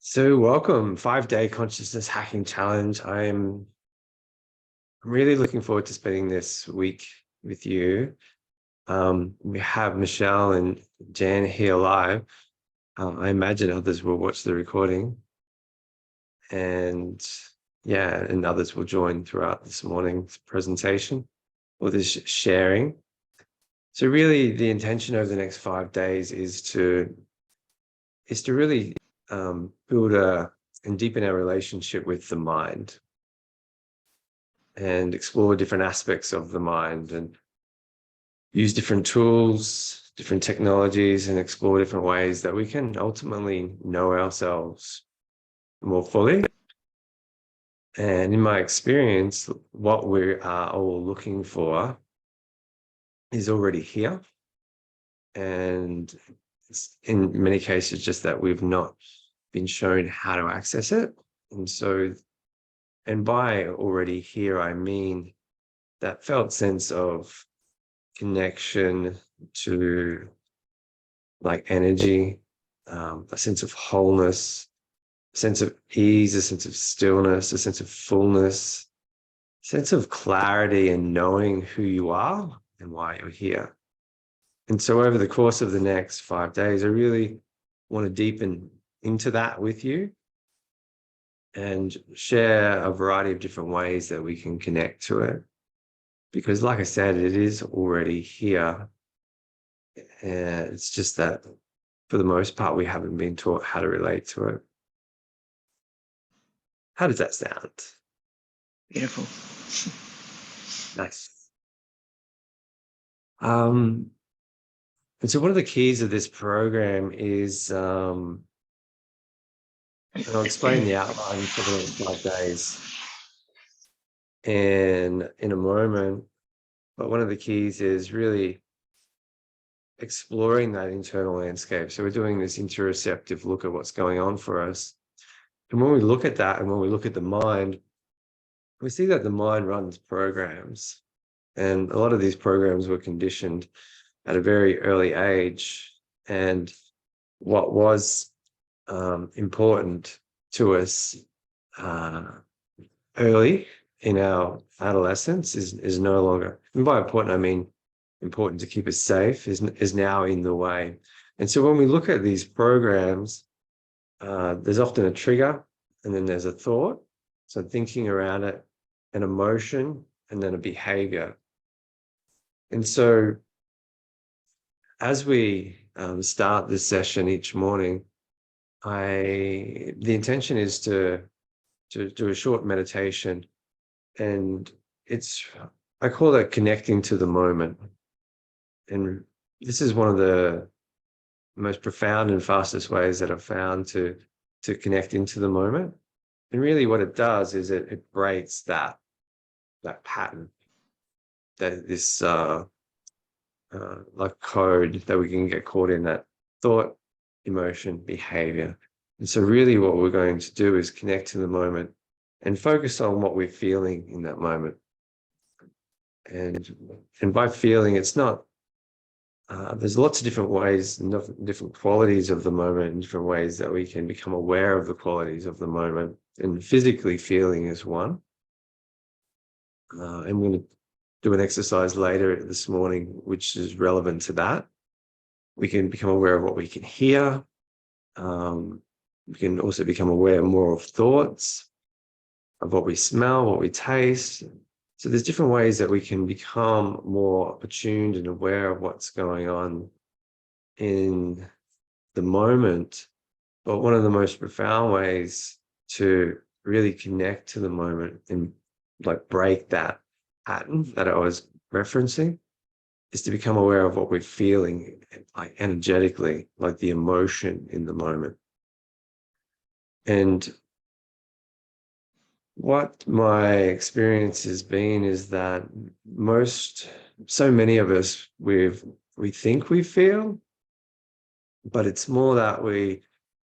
So welcome, 5-day consciousness hacking challenge. I'm really looking forward to spending this week with you. We have Michelle and Jan here live. I imagine others will watch the recording, and and others will join throughout this morning's presentation or this sharing. So really, the intention over the next 5 days is to really build and deepen our relationship with the mind and explore different aspects of the mind and use different tools, different technologies, and explore different ways that we can ultimately know ourselves more fully. And in my experience, what we are all looking for is already here. And it's in many cases just that we've not been shown how to access it. And by already here, I mean that felt sense of connection to like energy, a sense of wholeness, a sense of ease, a sense of stillness, a sense of fullness, a sense of clarity and knowing who you are and why you're here. And so over the course of the next 5 days, I really want to deepen into that with you and share a variety of different ways that we can connect to it. Because like I said, it is already here. And it's just that for the most part, we haven't been taught how to relate to it. How does that sound? Beautiful. Nice. And so one of the keys of this program is, and I'll explain the outline for the next 5 days in a moment, but one of the keys is really exploring that internal landscape. So we're doing this interoceptive look at what's going on for us. And when we look at that and when we look at the mind, we see that the mind runs programs. And a lot of these programs were conditioned at a very early age. And what was important to us early in our adolescence is no longer, and by important, I mean important to keep us safe, is now in the way. And so when we look at these programs, there's often a trigger and then there's a thought. So thinking around it, an emotion, and then a behavior. And so as we start this session each morning, the intention is to do a short meditation, and I call it connecting to the moment. And this is one of the most profound and fastest ways that I've found to connect into the moment. And really what it does is it breaks that pattern, that this like code that we can get caught in, that thought, emotion, behavior. And so really what we're going to do is connect to the moment and focus on what we're feeling in that moment. And by feeling, it's not, there's lots of different ways, different qualities of the moment, and different ways that we can become aware of the qualities of the moment. And physically feeling is one. I'm going to do an exercise later this morning, which is relevant to that. We can become aware of what we can hear. We can also become aware more of thoughts, of what we smell, what we taste. So there's different ways that we can become more attuned and aware of what's going on in the moment. But one of the most profound ways to really connect to the moment and like break that pattern that I was referencing is to become aware of what we're feeling, like energetically, like the emotion in the moment. And what my experience has been is that so many of us, we think we feel, but it's more that we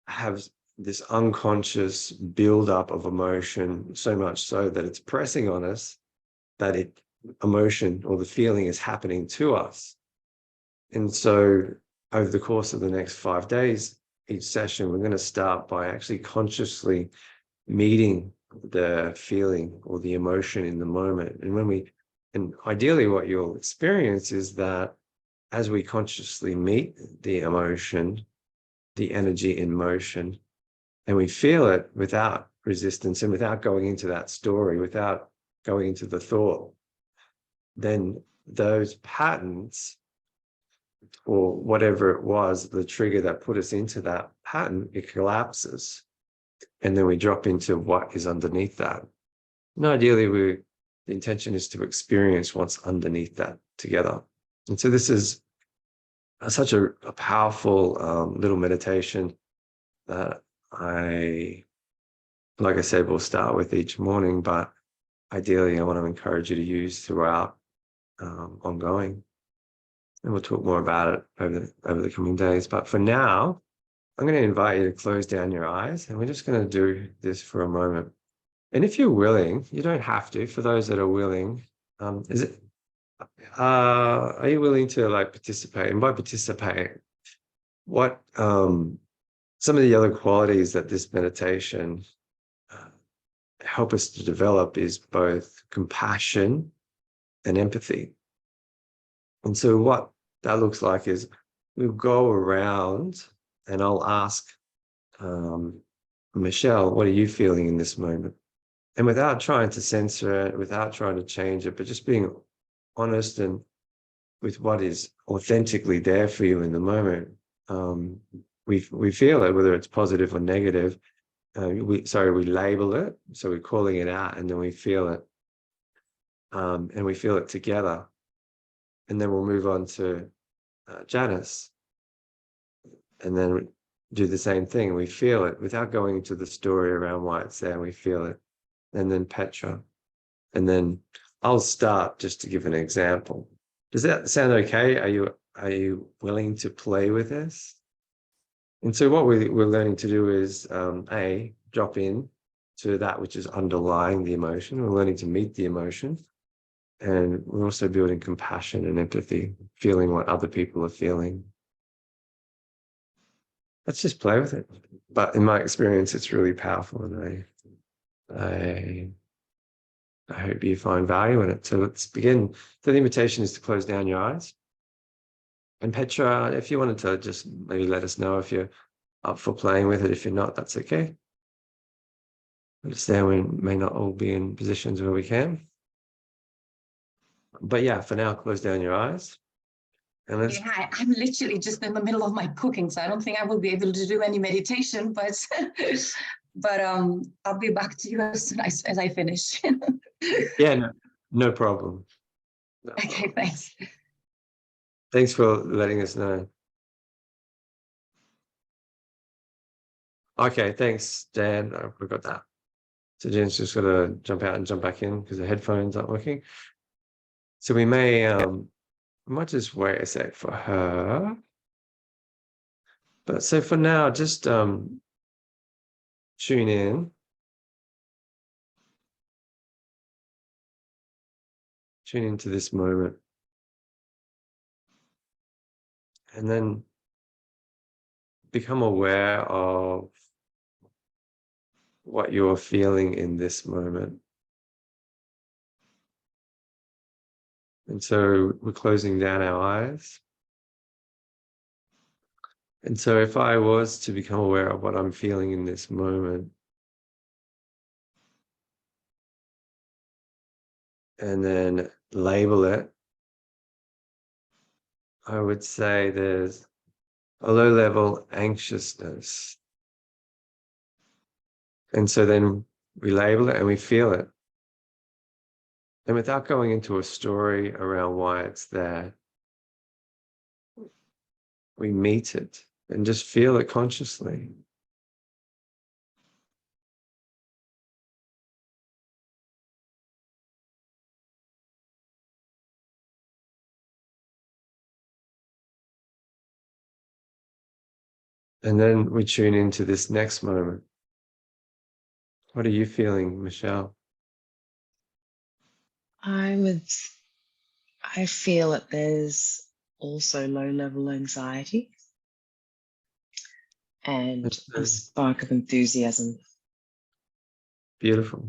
have this unconscious buildup of emotion, so much so that it's pressing on us, that emotion or the feeling is happening to us. And so over the course of the next 5 days, each session, we're going to start by actually consciously meeting the feeling or the emotion in the moment. And ideally what you'll experience is that as we consciously meet the emotion, the energy in motion, and we feel it without resistance and without going into that story, without going into the thought, then those patterns or whatever it was, the trigger that put us into that pattern, it collapses. And then we drop into what is underneath that. And ideally, the intention is to experience what's underneath that together. And so this is such a powerful little meditation that like I said, we'll start with each morning, but ideally I want to encourage you to use throughout ongoing. And we'll talk more about it over the coming days. But for now, I'm going to invite you to close down your eyes, and we're just going to do this for a moment. And if you're willing, you don't have to. For those that are willing, are you willing to like participate? And by participate, what some of the other qualities that this meditation help us to develop is both compassion and empathy. And so what that looks like is we'll go around and I'll ask Michelle, what are you feeling in this moment? And without trying to censor it, without trying to change it, but just being honest and with what is authentically there for you in the moment, we feel it, whether it's positive or negative. We label it, so we're calling it out, and then we feel it, and we feel it together, and then we'll move on to Janice, and then do the same thing. We feel it without going into the story around why it's there. We feel it, and then Petra, and then I'll start just to give an example. Does that sound okay? Are you willing to play with this? And so what we're learning to do is drop in to that which is underlying the emotion. We're learning to meet the emotion, and we're also building compassion and empathy, feeling what other people are feeling. Let's just play with it. But in my experience, it's really powerful, and I hope you find value in it. So let's begin. So the invitation is to close down your eyes. And Petra, if you wanted to just maybe let us know if you're up for playing with it. If you're not, that's okay. Understand we may not all be in positions where we can. But yeah, for now, close down your eyes. And let's... Hi, I'm literally just in the middle of my cooking, so I don't think I will be able to do any meditation, but I'll be back to you as soon as I finish. Yeah, no problem. Okay, thanks. Thanks for letting us know. Okay, thanks, Dan. I forgot that. So Jen's just got to jump out and jump back in because the headphones aren't working. So we might just wait a sec for her. But so for now, just tune in. Tune into this moment. And then become aware of what you're feeling in this moment. And so we're closing down our eyes. And so if I was to become aware of what I'm feeling in this moment, and then label it, I would say there's a low-level anxiousness. And so then we label it and we feel it. And without going into a story around why it's there, we meet it and just feel it consciously. And then we tune into this next moment. What are you feeling, Michelle? I feel that there's also low-level anxiety. and That's a spark of enthusiasm. beautiful.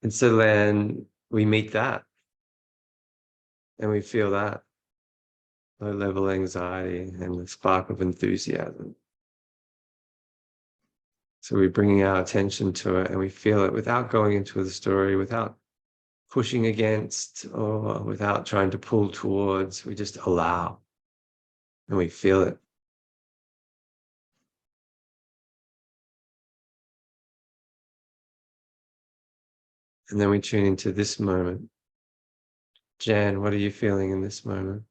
And so then we meet that and we feel that low level anxiety and the spark of enthusiasm. So we're bringing our attention to it and we feel it without going into the story, without pushing against or without trying to pull towards. We just allow and we feel it. And then we tune into this moment. Jan, what are you feeling in this moment?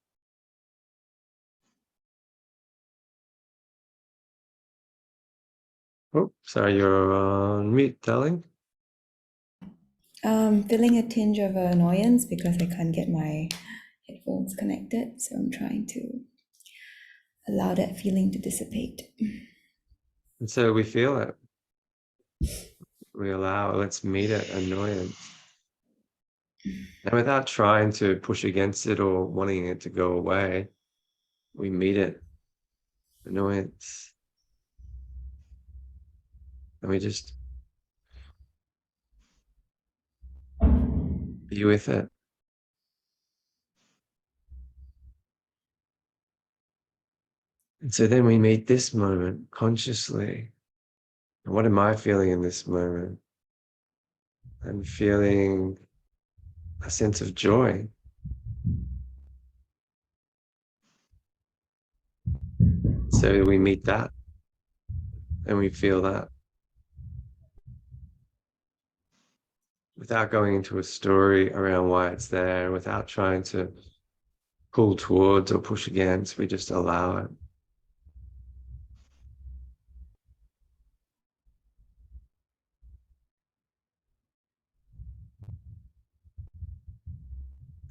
Oh, sorry, you're on mute, darling. Feeling a tinge of annoyance because I can't get my headphones connected, so I'm trying to allow that feeling to dissipate. And so we feel it. We allow, let's meet it, annoyance. And without trying to push against it or wanting it to go away, we meet it, annoyance. And we just be with it. And so then we meet this moment consciously. What am I feeling in this moment? I'm feeling a sense of joy. So we meet that and we feel that without going into a story around why it's there, without trying to pull towards or push against, we just allow it.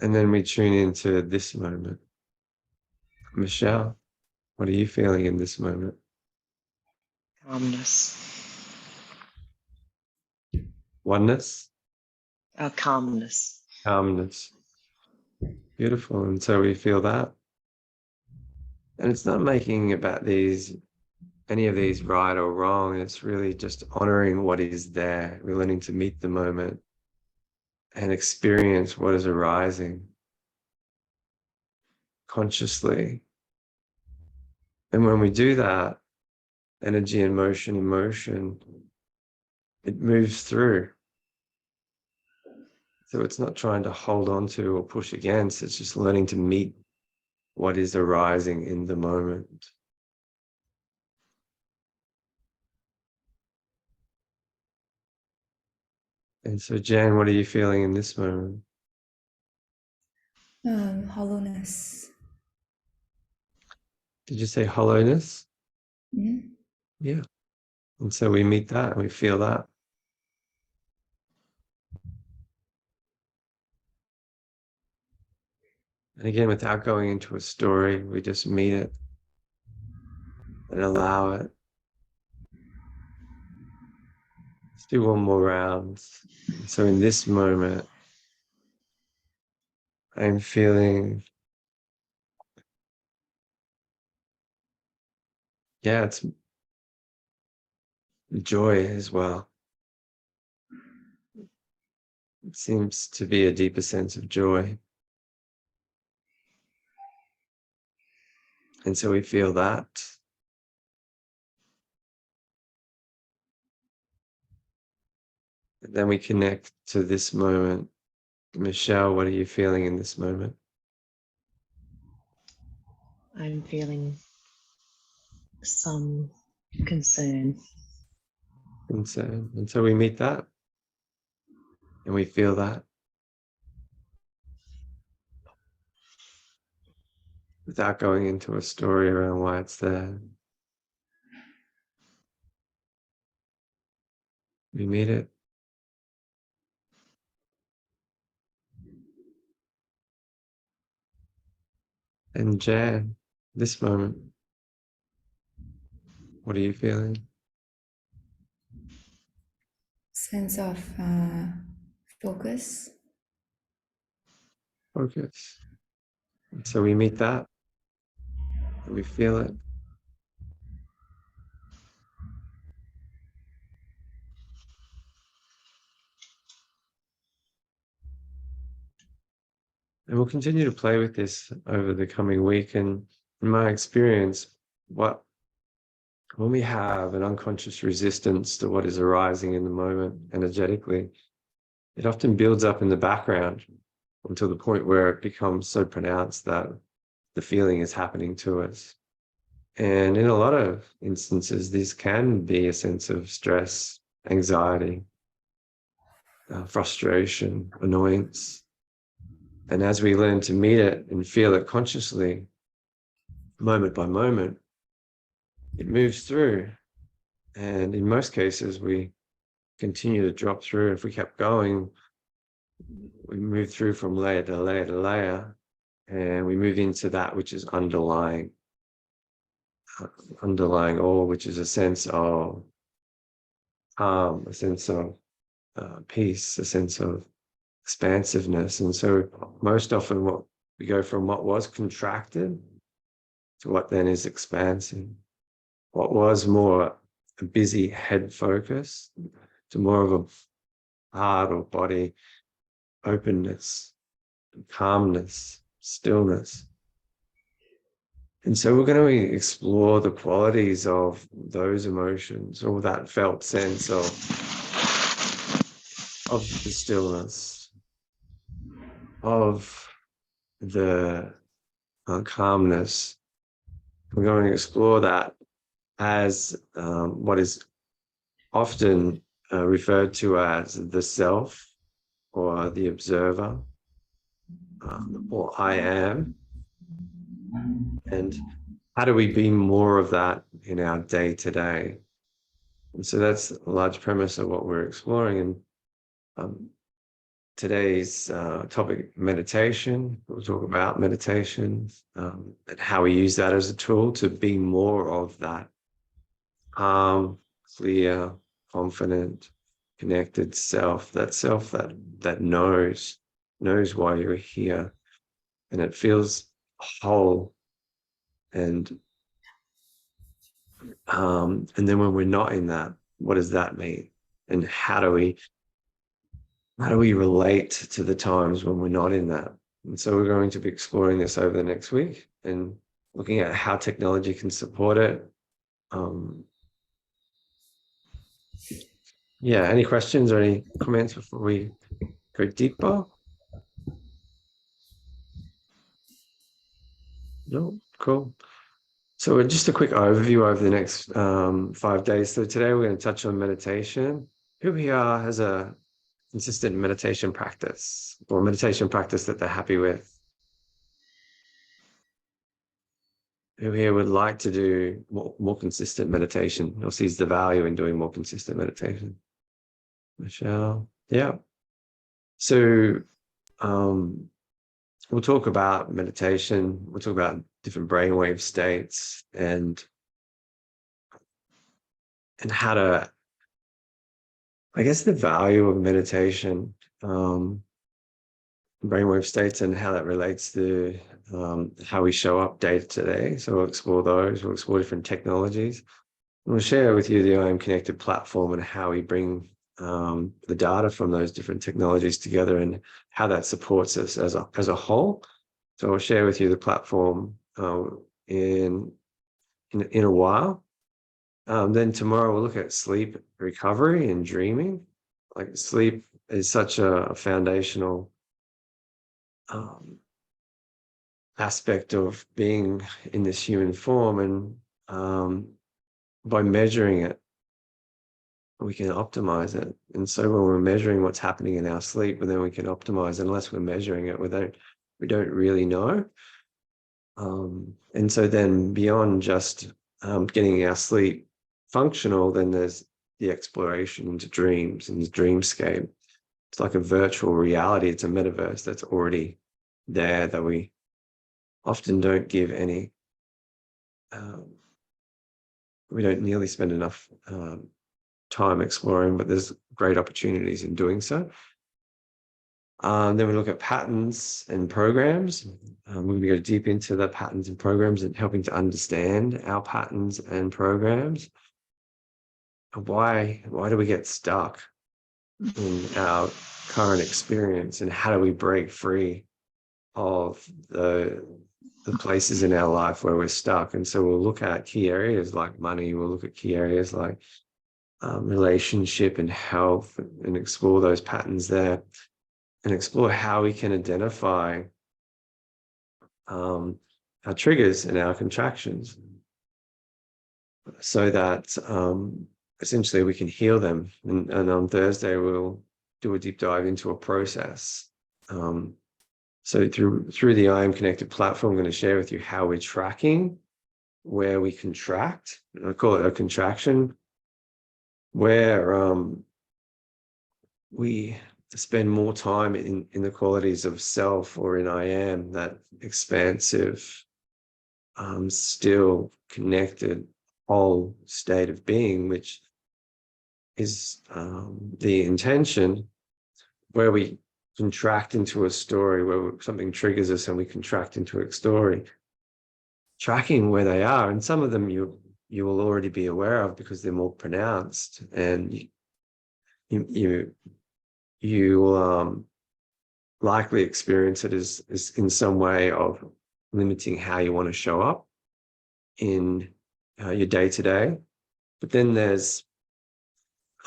And then we tune into this moment. Michelle, what are you feeling in this moment? Calmness. Oneness, Calmness. calmness. Beautiful. And so we feel that. And it's not making about any of these right or wrong. It's really just honoring what is there. We're learning to meet the moment and experience what is arising consciously. And when we do that, energy and motion, emotion, it moves through. So it's not trying to hold on to or push against, it's just learning to meet what is arising in the moment. And so, Jan, what are you feeling in this moment? Hollowness. Did you say hollowness? Mhm. Yeah. And so we meet that and we feel that. And again, without going into a story, we just meet it and allow it. Let's do one more round. So in this moment, I'm feeling, yeah, it's joy as well. It seems to be a deeper sense of joy. And so we feel that. And then we connect to this moment. Michelle, what are you feeling in this moment? I'm feeling some concern. And so we meet that and we feel that without going into a story around why it's there. We meet it. And Jan, this moment, what are you feeling? Sense of focus. Focus. And so we meet that and we feel it. And we'll continue to play with this over the coming week. And in my experience, when we have an unconscious resistance to what is arising in the moment energetically, it often builds up in the background until the point where it becomes so pronounced that the feeling is happening to us. And in a lot of instances, this can be a sense of stress, anxiety, frustration, annoyance. And as we learn to meet it and feel it consciously, moment by moment, it moves through. And in most cases, we continue to drop through. If we kept going, we move through from layer to layer to layer, and we move into that which is underlying all, which is a sense of calm, a sense of peace, a sense of expansiveness. And so most often we go from what was contracted to what then is expansive. What was more a busy head focus to more of a heart or body openness, calmness, stillness. And so we're going to explore the qualities of those emotions, or that felt sense of the stillness, of the calmness. We're going to explore that as what is often referred to as the self, or the observer, or I am. And how do we be more of that in our day to day? And so that's a large premise of what we're exploring. And today's topic, meditation. We'll talk about meditation and how we use that as a tool to be more of that calm, clear, confident, connected self that knows why you're here, and it feels whole. And then when we're not in that, what does that mean? And how do we relate to the times when we're not in that? And so we're going to be exploring this over the next week and looking at how technology can support it. Yeah, any questions or any comments before we go deeper? No, cool. So just a quick overview over the next 5 days. So today we're going to touch on meditation. Who here has a consistent meditation practice, or meditation practice that they're happy with? Who here would like to do more consistent meditation, or sees the value in doing more consistent meditation? Michelle? Yeah. So we'll talk about meditation. We'll talk about different brainwave states and how to, I guess, the value of meditation, brainwave states, and how that relates to how we show up day to day. So we'll explore those. We'll explore different technologies. And we'll share with you the iAMconnected platform and how we bring the data from those different technologies together and how that supports us as a whole. So I'll share with you the platform in a while. Then tomorrow we'll look at sleep recovery and dreaming. Like, sleep is such a foundational aspect of being in this human form, and by measuring it, we can optimize it. And so when we're measuring what's happening in our sleep, and then we can optimize. Unless we're measuring it, we don't really know. And so then beyond just getting our sleep functional, then there's the exploration into dreams and the dreamscape. It's like a virtual reality. It's a metaverse that's already there, that we often don't give any, we don't nearly spend enough time exploring, but there's great opportunities in doing so. Then we look at patterns and programs. We're going to go deep into the patterns and programs and helping to understand our patterns and programs. Why do we get stuck in our current experience, and how do we break free of the places in our life where we're stuck. And so we'll look at key areas like money, we'll look at key areas like relationship and health, and explore those patterns there, and explore how we can identify our triggers and our contractions, so that essentially we can heal them. And on Thursday, we'll do a deep dive into a process. So through the iAMconnected platform, I'm going to share with you how we're tracking where we contract. I call it a contraction, where we spend more time in the qualities of self, or in I am, that expansive, still connected, whole state of being, which is the intention, where we contract into a story, where something triggers us and we contract into a story, tracking where they are. And some of them you will already be aware of because they're more pronounced, and you will likely experience it as in some way of limiting how you want to show up in your day-to-day. But then there's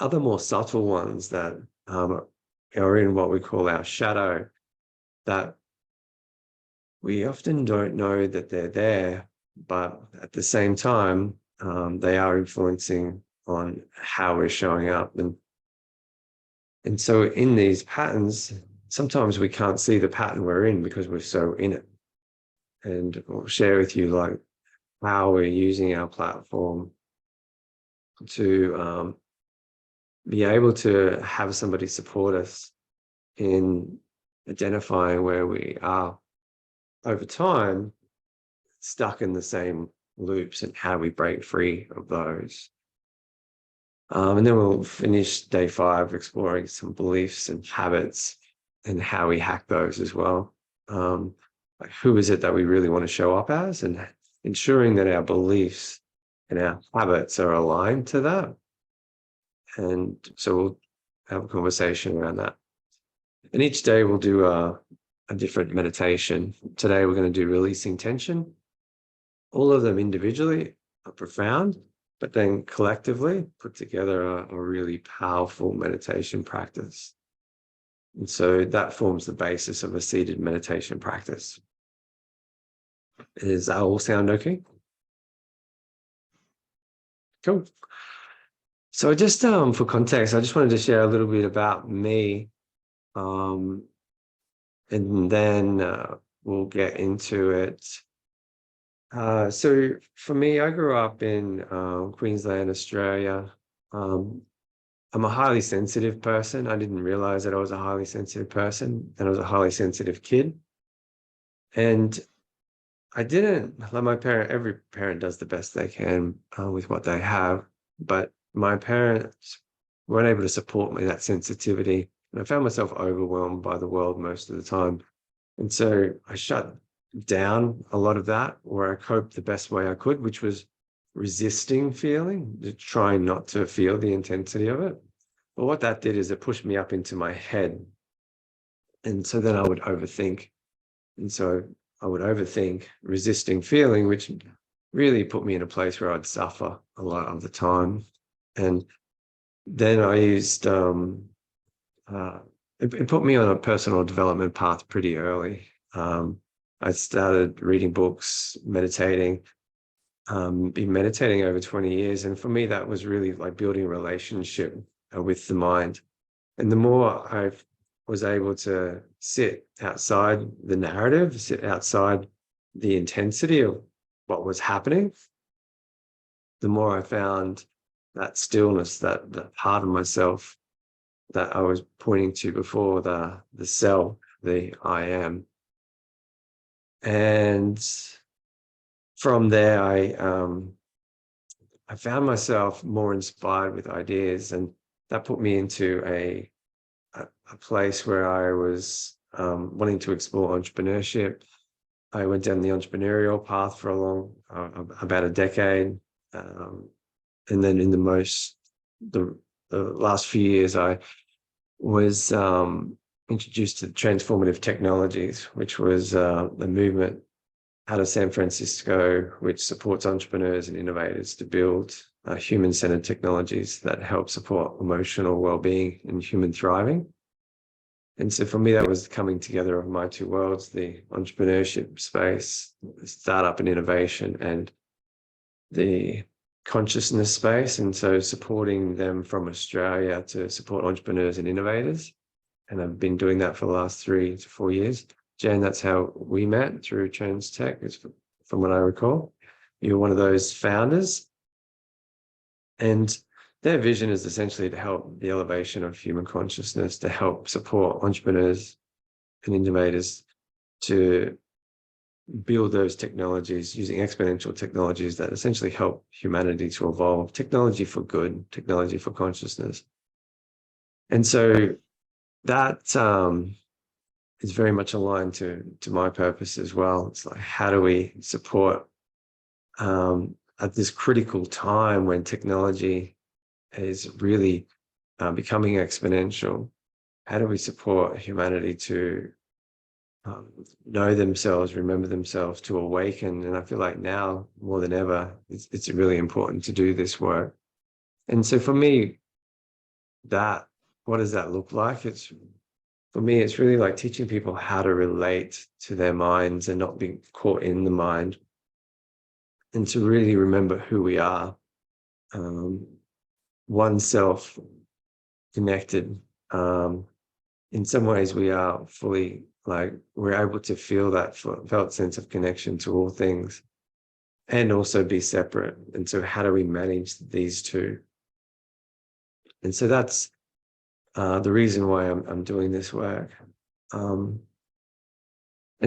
other more subtle ones that are in what we call our shadow, that we often don't know that they're there, but at the same time, they are influencing on how we're showing up. And so in these patterns, sometimes we can't see the pattern we're in because we're so in it. And I'll share with you like how we're using our platform to be able to have somebody support us in identifying where we are over time, stuck in the same loops, and how we break free of those. And then we'll finish day 5 exploring some beliefs and habits and how we hack those as well. Like who is it that we really want to show up as, and ensuring that our beliefs and our habits are aligned to that. And so we'll have a conversation around that. And each day we'll do a different meditation. Today we're going to do releasing tension. All of them individually are profound, but then collectively put together a really powerful meditation practice. And so that forms the basis of a seated meditation practice. Does that all sound okay? Cool. So just for context, I just wanted to share a little bit about me, and then we'll get into it. So for me, I grew up in Queensland, Australia. I'm a highly sensitive person. I didn't realize that I was a highly sensitive person, and I was a highly sensitive kid. And I didn't, like my parent, every parent does the best they can with what they have, but my parents weren't able to support me, that sensitivity. And I found myself overwhelmed by the world most of the time. And so I shut down a lot of that, where I coped the best way I could, which was resisting feeling, trying not to feel the intensity of it. But what that did is it pushed me up into my head. And so then I would overthink. And so I would overthink, resisting feeling, which really put me in a place where I'd suffer a lot of the time. And then I used, it put me on a personal development path pretty early. I started reading books, meditating, been meditating over 20 years. And for me, that was really like building a relationship with the mind. And the more I was able to sit outside the narrative, sit outside the intensity of what was happening, the more I found that stillness, that part of myself that I was pointing to before, the self, the I am. And from there, I found myself more inspired with ideas, and that put me into a place where I was wanting to explore entrepreneurship. I went down the entrepreneurial path for about a decade, and then in the last few years, I was introduced to transformative technologies, which was the movement out of San Francisco, which supports entrepreneurs and innovators to build human-centered technologies that help support emotional well-being and human thriving. And so for me, that was the coming together of my two worlds, the entrepreneurship space, the startup and innovation, and the consciousness space. And so supporting them from Australia to support entrepreneurs and innovators. And I've been doing that for the last 3 to 4 years. Jan, that's how we met, through TransTech, from what I recall. You're one of those founders. And their vision is essentially to help the elevation of human consciousness, to help support entrepreneurs and innovators to build those technologies using exponential technologies that essentially help humanity to evolve, technology for good, technology for consciousness. And so that is very much aligned to my purpose as well. It's like, how do we support at this critical time when technology is really becoming exponential? How do we support humanity to know themselves, remember themselves, to awaken? And I feel like now more than ever, it's really important to do this work. And so for me, what does that look like? For me, it's really like teaching people how to relate to their minds and not be caught in the mind, and to really remember who we are, oneself, connected. In some ways, we are fully, like, we're able to feel that felt sense of connection to all things, and also be separate. And so how do we manage these two? And so that's the reason why I'm doing this work. And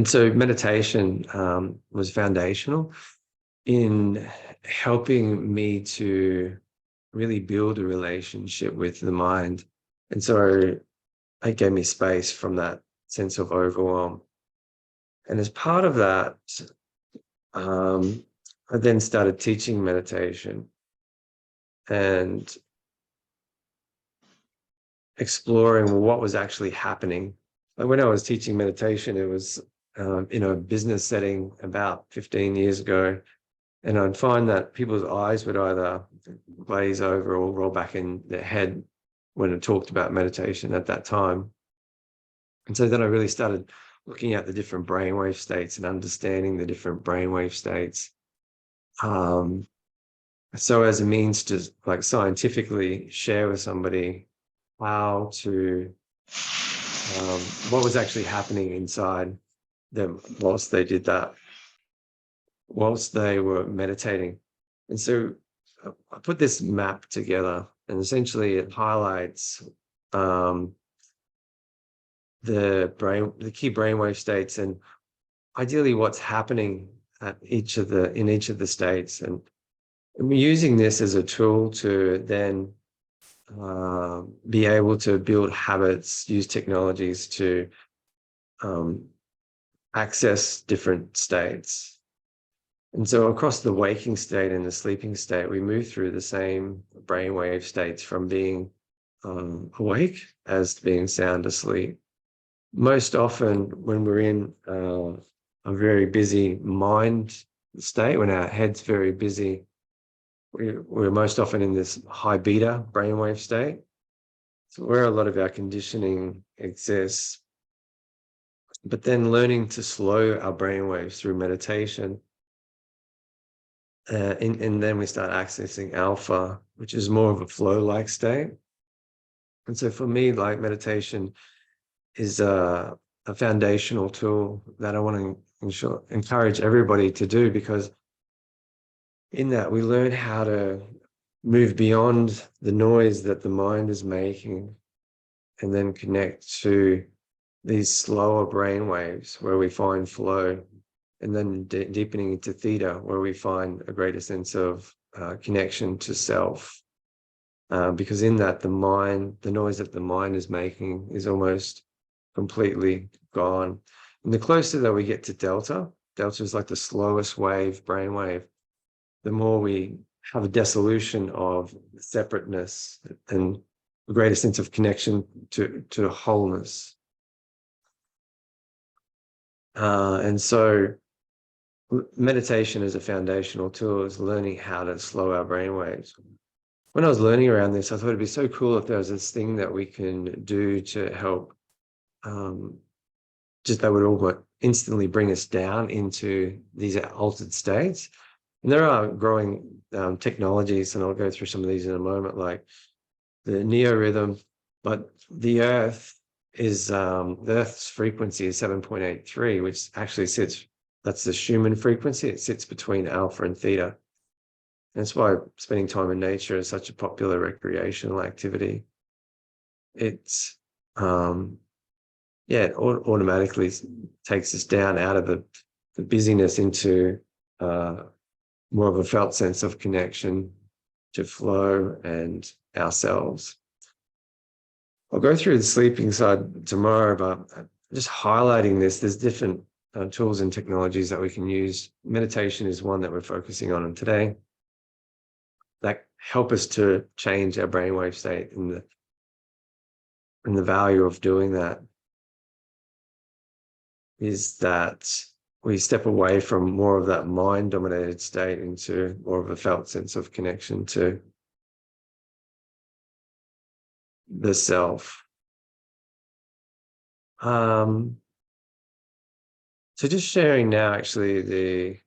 so meditation was foundational in helping me to really build a relationship with the mind. And so it gave me space from that sense of overwhelm. And as part of that, I then started teaching meditation and exploring what was actually happening. Like when I was teaching meditation, it was in a business setting about 15 years ago. And I'd find that people's eyes would either glaze over or roll back in their head when I talked about meditation at that time. And so then I really started looking at the different brainwave states and understanding the different brainwave states. So as a means to, like, scientifically share with somebody how to, what was actually happening inside them whilst they did that, whilst they were meditating. And so I put this map together, and essentially it highlights the key brainwave states, and ideally what's happening in each of the states. And we're using this as a tool to then be able to build habits, use technologies to access different states. And so across the waking state and the sleeping state, we move through the same brainwave states, from being awake as to being sound asleep. Most often when we're in a very busy mind state, when our head's very busy, we're most often in this high beta brainwave state. So where a lot of our conditioning exists. But then learning to slow our brainwaves through meditation, and then we start accessing alpha, which is more of a flow-like state. And so for me, like, meditation is a foundational tool that I want to encourage everybody to do, because in that we learn how to move beyond the noise that the mind is making, and then connect to these slower brain waves where we find flow, and then deepening into theta, where we find a greater sense of connection to self. Because in that, the noise that the mind is making is almost completely gone. And the closer that we get to delta is like the slowest wave, brainwave, the more we have a dissolution of separateness and a greater sense of connection to wholeness. And so meditation as a foundational tool is learning how to slow our brainwaves. When I was learning around this, I thought it'd be so cool if there was this thing that we can do to help, just that would almost instantly bring us down into these altered states. And there are growing technologies, and I'll go through some of these in a moment, like the neorhythm, but the Earth's frequency is 7.83, which actually sits, that's the Schumann frequency. It sits between alpha and theta. And that's why spending time in nature is such a popular recreational activity. It's, it automatically takes us down out of the busyness into more of a felt sense of connection to flow and ourselves. I'll go through the sleeping side tomorrow, but just highlighting this, there's different tools and technologies that we can use. Meditation is one that we're focusing on today that help us to change our brainwave state, and the value of doing that is that we step away from more of that mind-dominated state into more of a felt sense of connection to the self. So just sharing now, actually, the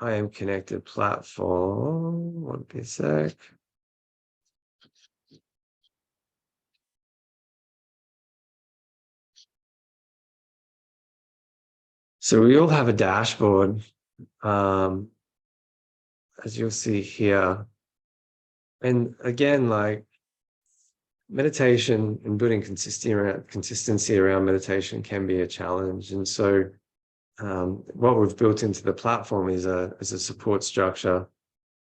iAMconnected platform. One sec. So we all have a dashboard, as you'll see here. And again, like meditation and building consistency around meditation can be a challenge. And so what we've built into the platform is a support structure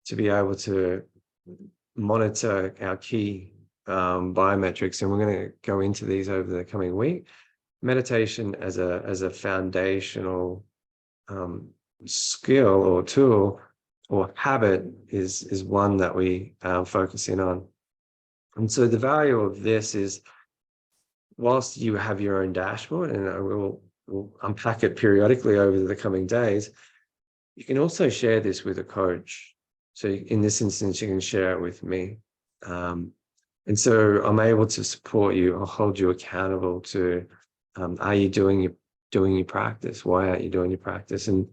to be able to monitor our key biometrics. And we're going to go into these over the coming week. Meditation as a foundational skill or tool or habit is one that we focus in on. And so the value of this is, whilst you have your own dashboard, and we'll unpack it periodically over the coming days, you can also share this with a coach. So in this instance, you can share it with me. And so I'm able to support you. I'll hold you accountable to, are you doing your practice? Why aren't you doing your practice? And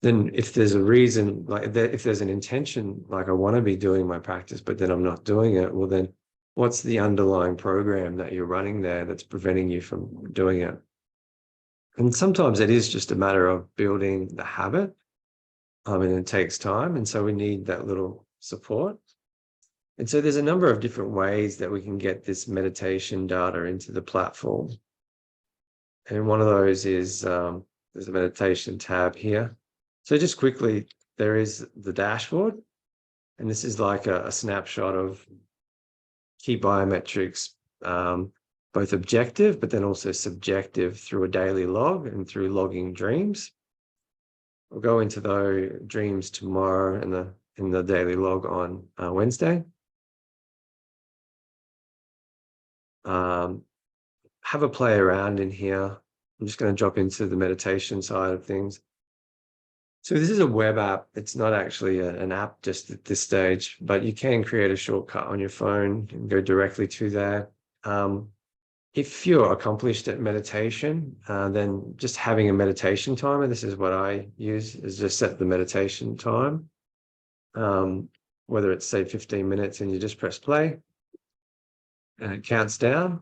then if there's a reason, like if there's an intention, like I want to be doing my practice, but then I'm not doing it, well then what's the underlying program that you're running there that's preventing you from doing it? And sometimes it is just a matter of building the habit, and it takes time. And so we need that little support. And so there's a number of different ways that we can get this meditation data into the platform. And one of those is, there's a meditation tab here. So just quickly, there is the dashboard. And this is like a snapshot of key biometrics, both objective, but then also subjective through a daily log and through logging dreams. We'll go into those dreams tomorrow and in the daily log on Wednesday. Have a play around in here. I'm just going to drop into the meditation side of things. So this is a web app. It's not actually an app just at this stage, but you can create a shortcut on your phone and go directly to there. If you're accomplished at meditation, then just having a meditation timer, this is what I use, is just set the meditation time. Whether it's say 15 minutes and you just press play and it counts down.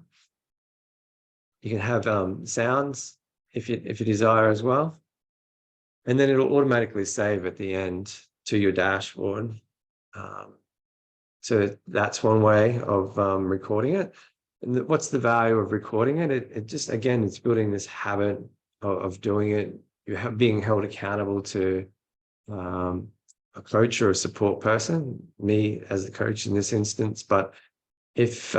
You can have sounds if you desire as well. And then it'll automatically save at the end to your dashboard. So that's one way of recording it. And what's the value of recording it? It just, again, it's building this habit of doing it. You're being held accountable to a coach or a support person, me as a coach in this instance. But if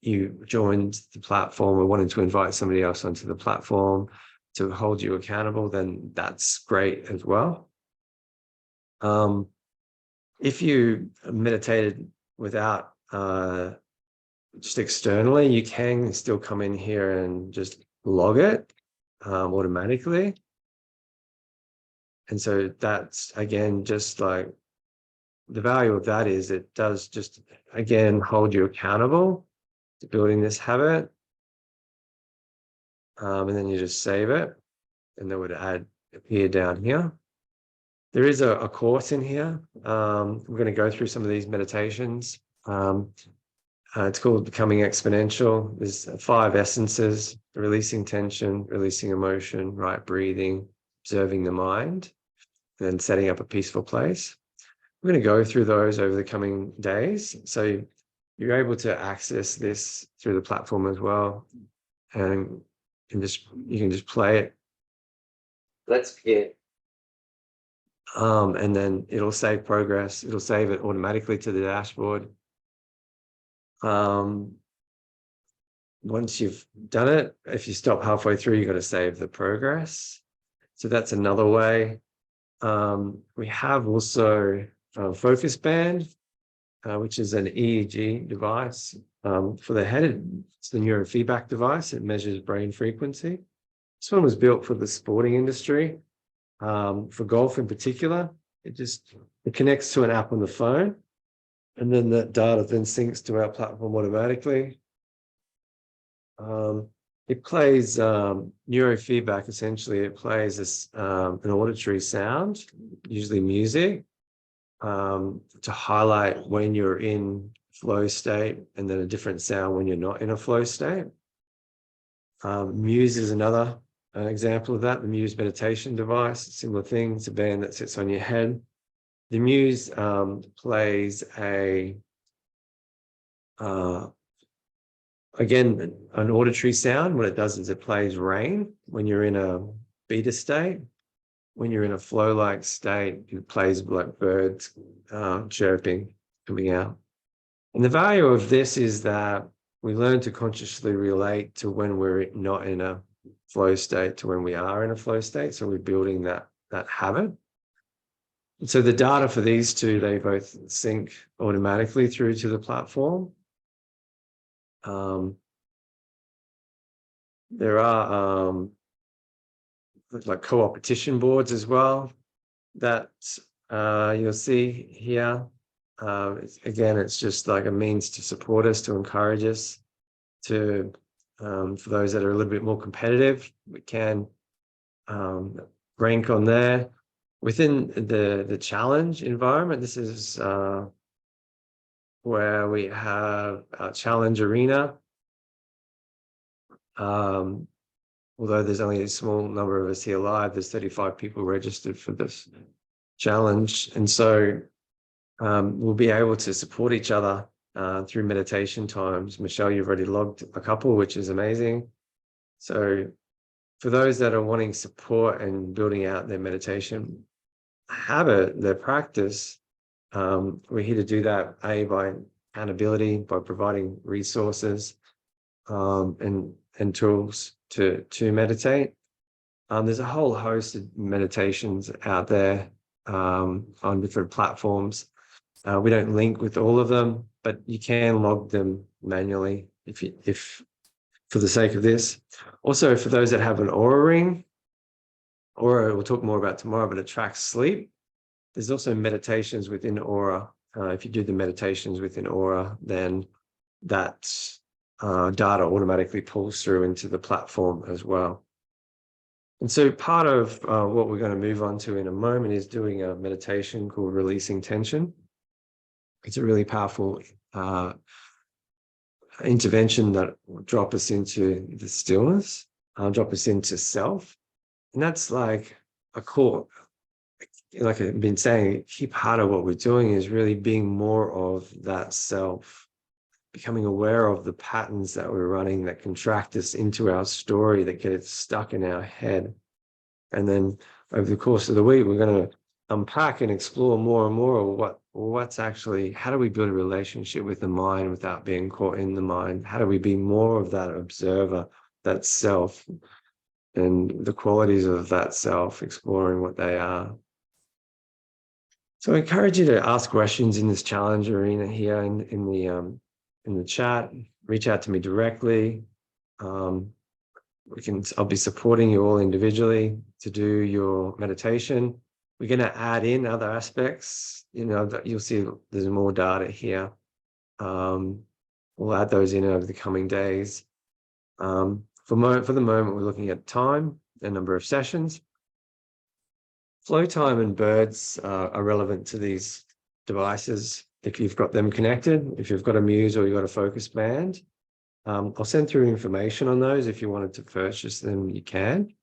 you joined the platform or wanted to invite somebody else onto the platform to hold you accountable, then that's great as well. If you meditated without just externally, you can still come in here and just log it. automatically. And so that's, again, just like the value of that is it does just, again, hold you accountable to building this habit. And then you just save it, and that would appear down here. There is a course in here. We're going to go through some of these meditations. It's called Becoming Exponential. There's 5 essences: releasing tension, releasing emotion, right breathing, observing the mind, and then setting up a peaceful place. We're going to go through those over the coming days. So you're able to access this through the platform as well. And you can just play it. Let's begin. And then it'll save progress. It'll save it automatically to the dashboard. Once you've done it, if you stop halfway through, you've got to save the progress. So that's another way. We have also a focus band, which is an EEG device for the head. It's the neurofeedback device. It measures brain frequency. This one was built for the sporting industry, for golf in particular. It connects to an app on the phone, and then that data then syncs to our platform automatically. It plays neurofeedback. Essentially, it plays this, an auditory sound, usually music, to highlight when you're in flow state, and then a different sound when you're not in a flow state. Muse is another example of that. The Muse meditation device, similar thing. It's a band that sits on your head. The Muse plays again, an auditory sound. What it does is it plays rain when you're in a beta state. When you're in a flow-like state, it plays like birds chirping, coming out. And the value of this is that we learn to consciously relate to when we're not in a flow state to when we are in a flow state. So we're building that habit. And so the data for these two, they both sync automatically through to the platform. There are like co-opetition boards as well that you'll see here. It's just like a means to support us, to encourage us, to for those that are a little bit more competitive, we can rank on there. Within the challenge environment, this is where we have our challenge arena. Although there's only a small number of us here live, there's 35 people registered for this challenge. And so we'll be able to support each other through meditation times. Michelle, you've already logged a couple, which is amazing. So for those that are wanting support and building out their meditation habit, their practice, we're here to do that, by accountability, by providing resources and tools to meditate. There's a whole host of meditations out there on different platforms. We don't link with all of them, but you can log them manually if for the sake of this. Also, for those that have an Aura ring, Aura we'll talk more about tomorrow, but it tracks sleep. There's also meditations within Aura. If you do the meditations within Aura, then that data automatically pulls through into the platform as well. And so part of what we're going to move on to in a moment is doing a meditation called Releasing Tension. It's a really powerful intervention that will drop us into the stillness, drop us into self. And that's like a core, like I've been saying, a key part of what we're doing is really being more of that self, becoming aware of the patterns that we're running that contract us into our story, that get it stuck in our head. And then over the course of the week, we're going to unpack and explore more and more of what's actually, how do we build a relationship with the mind without being caught in the mind? How do we be more of that observer, that self, and the qualities of that self, exploring what they are? So I encourage you to ask questions in this challenge arena here in the chat. Reach out to me directly. I'll be supporting you all individually to do your meditation. We're going to add in other aspects, that you'll see there's more data here. We'll add those in over the coming days. For the moment, we're looking at time and number of sessions. Flow time and birds are relevant to these devices if you've got them connected. If you've got a Muse or you've got a Focus Band, I'll send through information on those. If you wanted to purchase them, you can.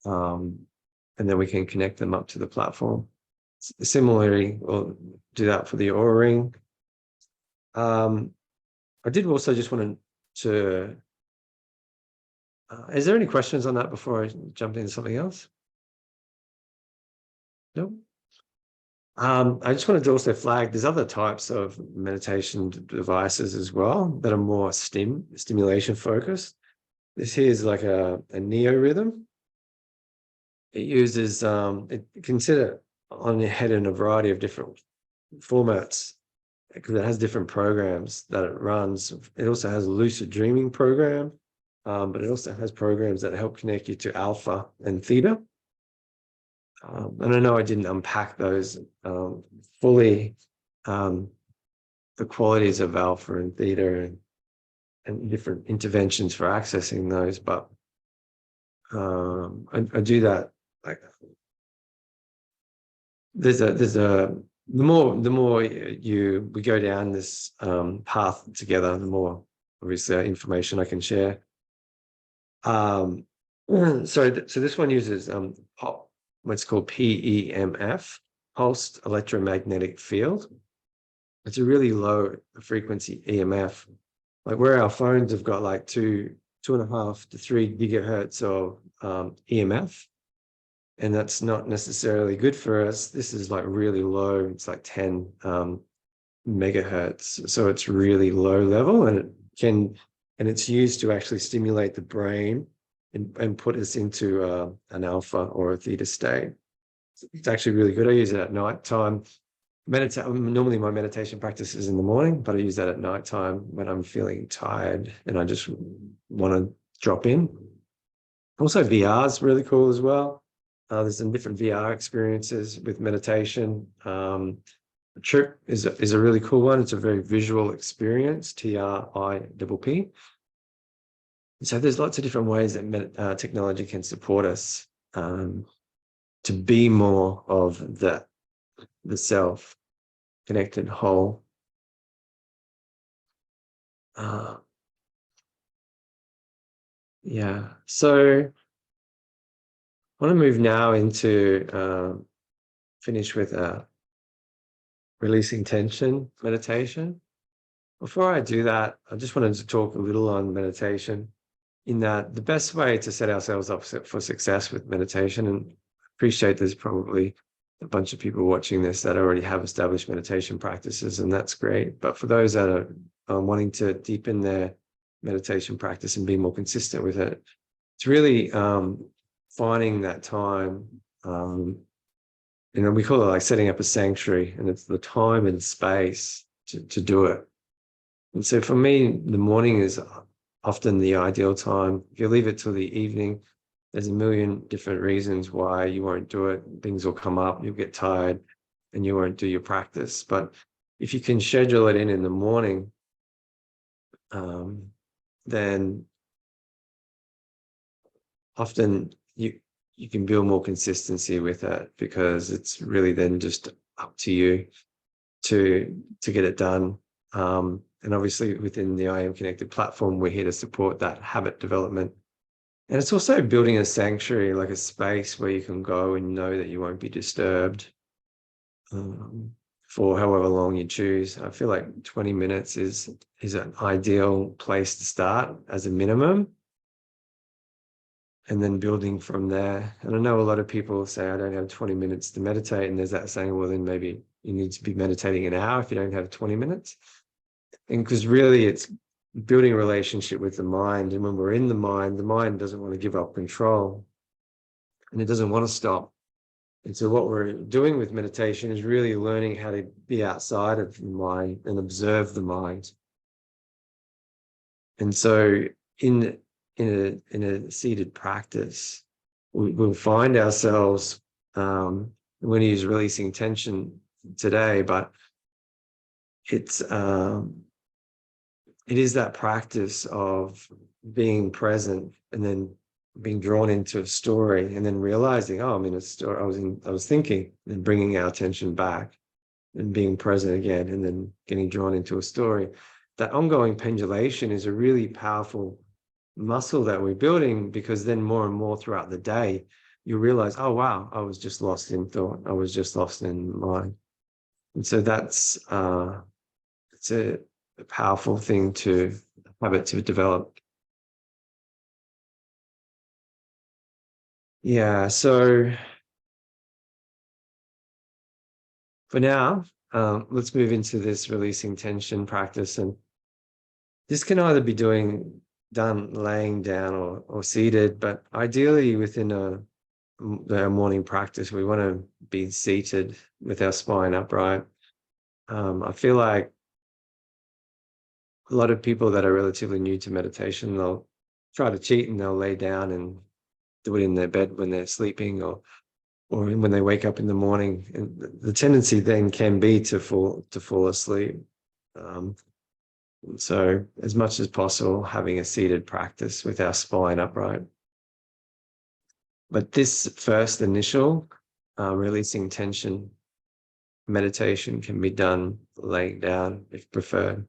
And then we can connect them up to the platform. Similarly, we'll do that for the Oura Ring. I did also just want to is there any questions on that before I jump into something else? No. I just wanted to also flag there's other types of meditation devices as well that are more stimulation focused. This here is like a neo rhythm. It uses it can sit on your head in a variety of different formats because it has different programs that it runs. It also has a lucid dreaming program, but it also has programs that help connect you to alpha and theta. And I know I didn't unpack those fully, the qualities of alpha and theta and different interventions for accessing those, but I do that. Like, the more we go down this path together, the more obviously information I can share. So this one uses what's called PEMF, pulsed electromagnetic field. It's a really low frequency EMF, like where our phones have got like 2.5 to 3 gigahertz of EMF, and that's not necessarily good for us. This is like really low. It's like 10 megahertz, so it's really low level, and it's used to actually stimulate the brain and put us into an alpha or a theta state. It's actually really good. I use it at night time. Normally my meditation practice is in the morning, but I use that at night time when I'm feeling tired and I just want to drop in. Also, VR is really cool as well. There's some different VR experiences with meditation. Trip is a really cool one. It's a very visual experience, TRIPP. So there's lots of different ways that technology can support us to be more of the self, connected whole. Yeah, so I want to move now into finish with releasing tension meditation. Before I do that, I just wanted to talk a little on meditation, in that the best way to set ourselves up for success with meditation, and appreciate there's probably a bunch of people watching this that already have established meditation practices, and that's great. But for those that are wanting to deepen their meditation practice and be more consistent with it, it's really finding that time. We call it like setting up a sanctuary, and it's the time and space to do it. And so for me, the morning is often the ideal time. If you leave it till the evening, there's a million different reasons why you won't do it. Things will come up, you'll get tired, and you won't do your practice. But if you can schedule it in the morning, then often you can build more consistency with it, because it's really then just up to you to get it done. And obviously within the iAMconnected platform, we're here to support that habit development. And it's also building a sanctuary, like a space where you can go and know that you won't be disturbed for however long you choose. I feel like 20 minutes is an ideal place to start as a minimum, and then building from there. And I know a lot of people say, I don't have 20 minutes to meditate. And there's that saying, well, then maybe you need to be meditating an hour if you don't have 20 minutes. And because really it's building a relationship with the mind. And when we're in the mind doesn't want to give up control, and it doesn't want to stop. And so what we're doing with meditation is really learning how to be outside of the mind and observe the mind. And so in in a seated practice, we'll find ourselves, we're going to use releasing tension today, but it is that practice of being present and then being drawn into a story and then realizing, oh, I'm in a story. I was thinking, and bringing our attention back and being present again, and then getting drawn into a story. That ongoing pendulation is a really powerful muscle that we're building, because then more and more throughout the day, you realize, oh, wow, I was just lost in thought. I was just lost in mind. And so that's, it's a powerful thing to habit to develop. Yeah, so for now, let's move into this releasing tension practice. And this can either be done laying down or seated, but ideally within our morning practice, we want to be seated with our spine upright. I feel like a lot of people that are relatively new to meditation, they'll try to cheat and they'll lay down and do it in their bed when they're sleeping, or when they wake up in the morning. And the tendency then can be to fall asleep. So as much as possible, having a seated practice with our spine upright. But this first initial releasing tension meditation can be done laying down if preferred.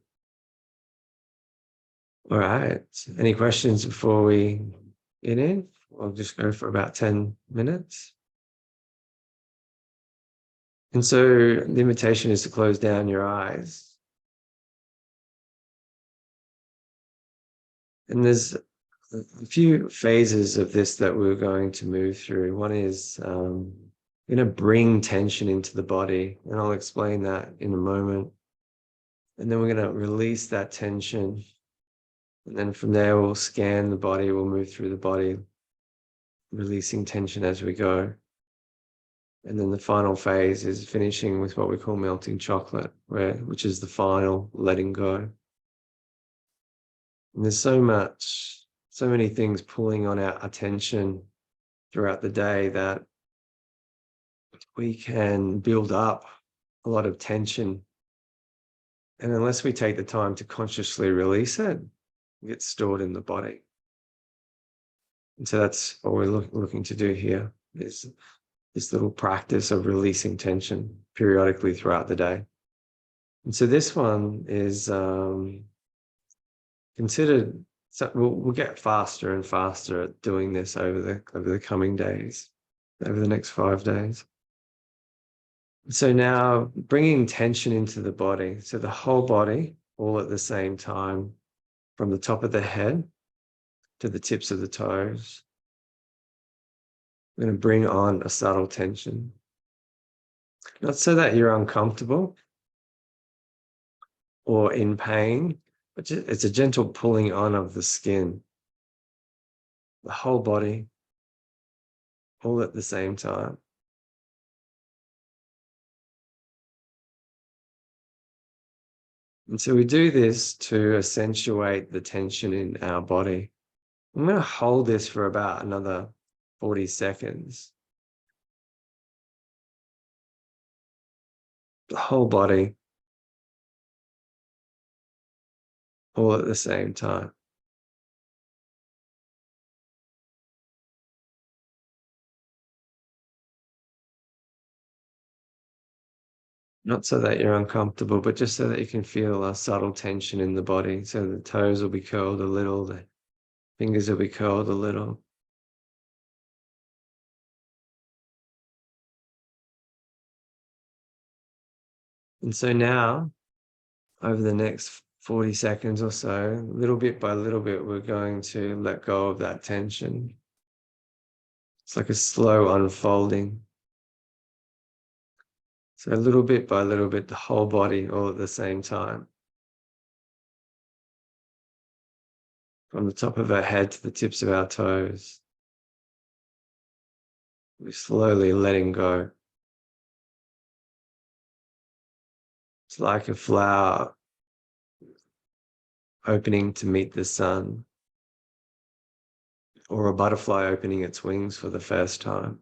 All right. Any questions before we get in? I'll just go for about 10 minutes. And so the invitation is to close down your eyes. And there's a few phases of this that we're going to move through. One is going to bring tension into the body, and I'll explain that in a moment. And then we're going to release that tension. And then from there, we'll scan the body, we'll move through the body, releasing tension as we go. And then the final phase is finishing with what we call melting chocolate, which is the final letting go. And there's so many things pulling on our attention throughout the day that we can build up a lot of tension. And unless we take the time to consciously release it, it gets stored in the body. And so that's what we're looking to do here, is this little practice of releasing tension periodically throughout the day. And so this one is considered, so we'll get faster and faster at doing this over the coming days, over the next 5 days. So now bringing tension into the body, so the whole body all at the same time, from the top of the head to the tips of the toes. I'm going to bring on a subtle tension. Not so that you're uncomfortable or in pain, but it's a gentle pulling on of the skin, the whole body, all at the same time. And so we do this to accentuate the tension in our body. I'm going to hold this for about another 40 seconds. The whole body, all at the same time. Not so that you're uncomfortable, but just so that you can feel a subtle tension in the body. So the toes will be curled a little, the fingers will be curled a little. And so now, over the next 40 seconds or so, little bit by little bit, we're going to let go of that tension. It's like a slow unfolding. So little bit by little bit, the whole body all at the same time. From the top of our head to the tips of our toes. We're slowly letting go. It's like a flower opening to meet the sun. or a butterfly opening its wings for the first time.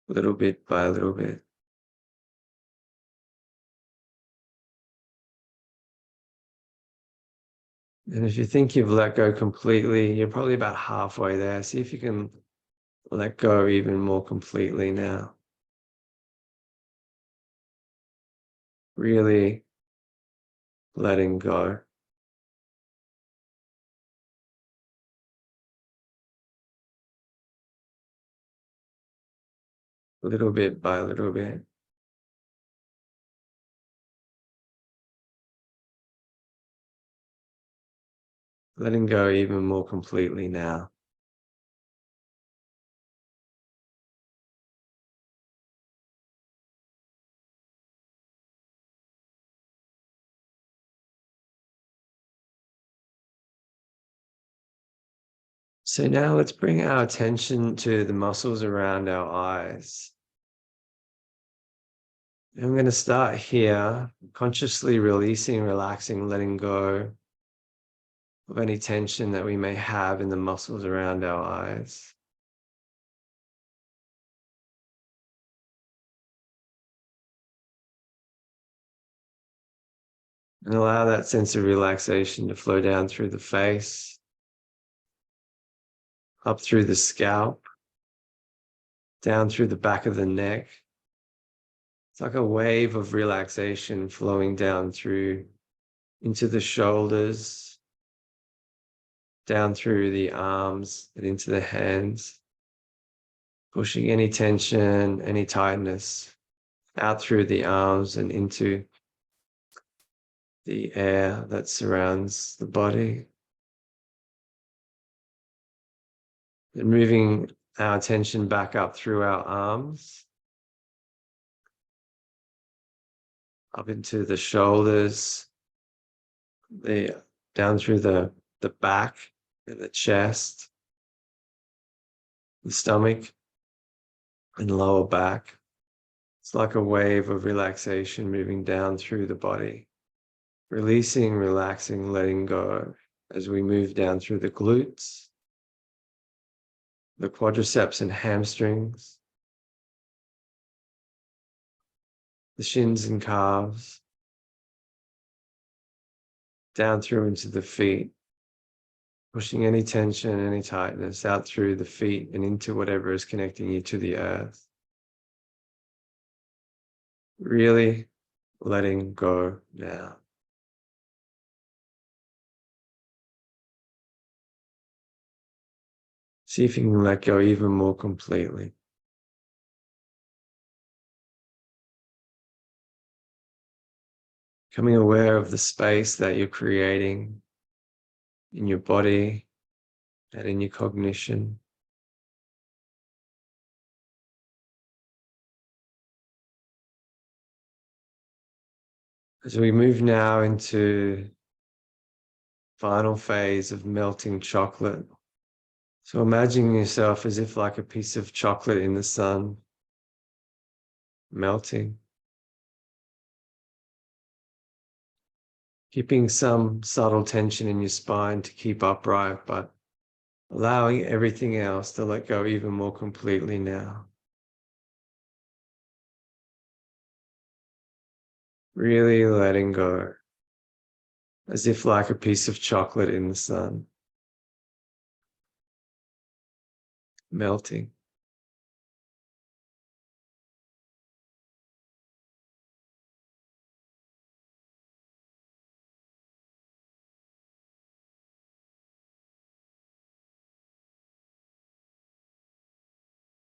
Little bit by little bit. And if you think you've let go completely, you're probably about halfway there. See if you can let go even more completely now. Really letting go. Little bit by little bit. Letting go even more completely now. So now let's bring our attention to the muscles around our eyes. And I'm going to start here, consciously releasing, relaxing, letting go of any tension that we may have in the muscles around our eyes. And allow that sense of relaxation to flow down through the face, up through the scalp, down through the back of the neck. It's like a wave of relaxation flowing down through into the shoulders, down through the arms and into the hands, pushing any tension, any tightness out through the arms and into the air that surrounds the body. And moving our attention back up through our arms, up into the shoulders, down through the back and the chest, the stomach and lower back. It's like a wave of relaxation moving down through the body, releasing, relaxing, letting go as we move down through the glutes, the quadriceps and hamstrings, the shins and calves, down through into the feet, pushing any tension, any tightness out through the feet and into whatever is connecting you to the earth. Really letting go now. See if you can let go even more completely. Becoming aware of the space that you're creating in your body and in your cognition. As we move now into final phase of melting chocolate. So imagine yourself as if like a piece of chocolate in the sun, melting. Keeping some subtle tension in your spine to keep upright, but allowing everything else to let go even more completely now. Really letting go, as if like a piece of chocolate in the sun, melting.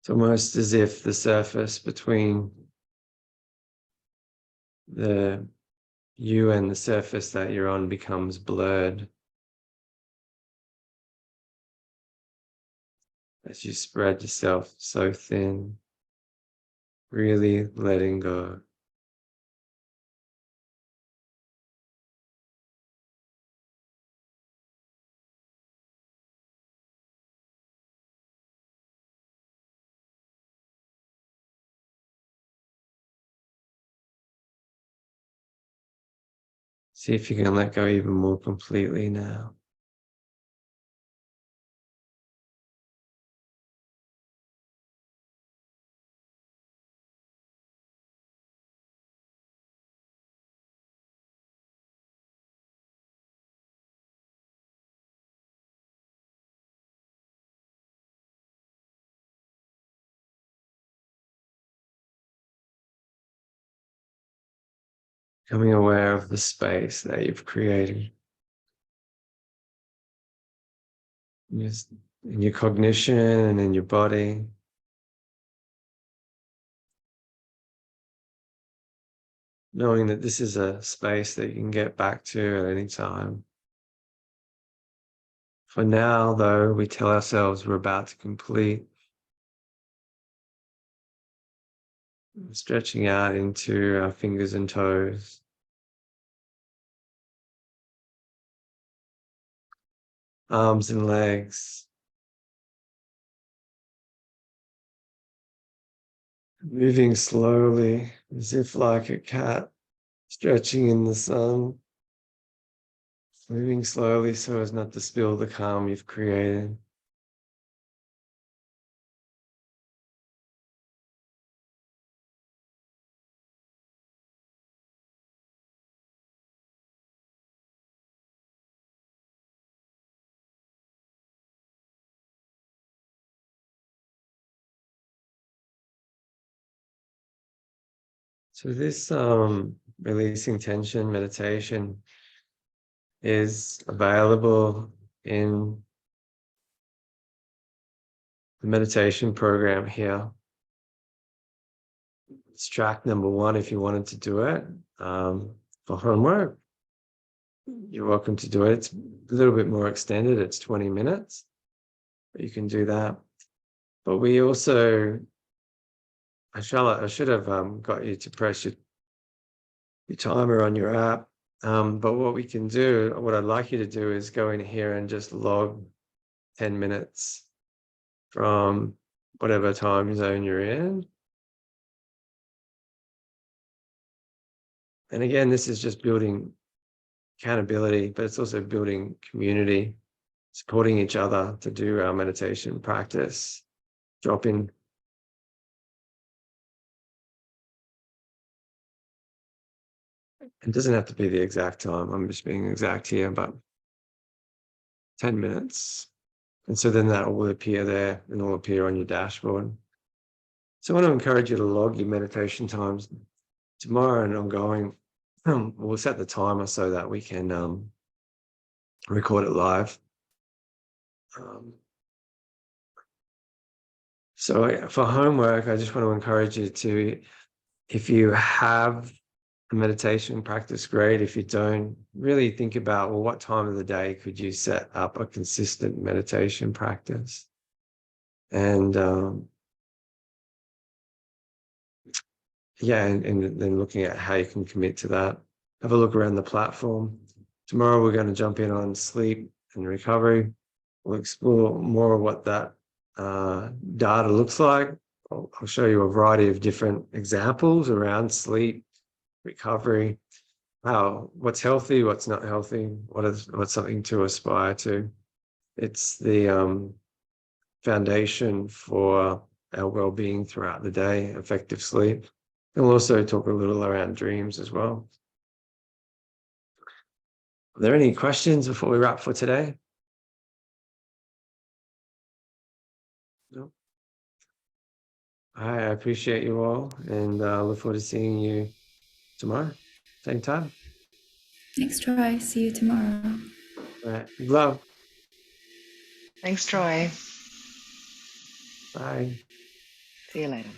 It's almost as if the surface between you and the surface that you're on becomes blurred as you spread yourself so thin, really letting go. See if you can let go even more completely now. Becoming aware of the space that you've created. Just in your cognition and in your body. Knowing that this is a space that you can get back to at any time. For now, though, we tell ourselves we're about to complete. Stretching out into our fingers and toes. Arms and legs. Moving slowly, as if like a cat stretching in the sun. Moving slowly so as not to spill the calm you've created. So this releasing tension meditation is available in the meditation program here. It's track number 1 if you wanted to do it. For homework, you're welcome to do it. It's a little bit more extended. It's 20 minutes, but you can do that. But we also, I should have got you to press your timer on your app. But what we can do, what I'd like you to do is go in here and just log 10 minutes from whatever time zone you're in. And again, this is just building accountability, but it's also building community, supporting each other to do our meditation practice. Drop in. It doesn't have to be the exact time. I'm just being exact here, but 10 minutes. And so then that will appear there and will appear on your dashboard. So I want to encourage you to log your meditation times tomorrow and ongoing. We'll set the timer so that we can record it live. So for homework, I just want to encourage you to, if you have a meditation practice, great. If you don't, really think about, well, what time of the day could you set up a consistent meditation practice? And yeah, and then looking at how you can commit to that. Have a look around the platform. Tomorrow, we're going to jump in on sleep and recovery. We'll explore more of what that data looks like. I'll show you a variety of different examples around sleep, recovery, what's healthy, what's not healthy, what's something to aspire to. It's the foundation for our well-being throughout the day, effective sleep. And we'll also talk a little around dreams as well. Are there any questions before we wrap for today? No. I appreciate you all, and look forward to seeing you tomorrow, same time. Next try. See you tomorrow. All right. Love. Thanks, Troy. Bye. See you later.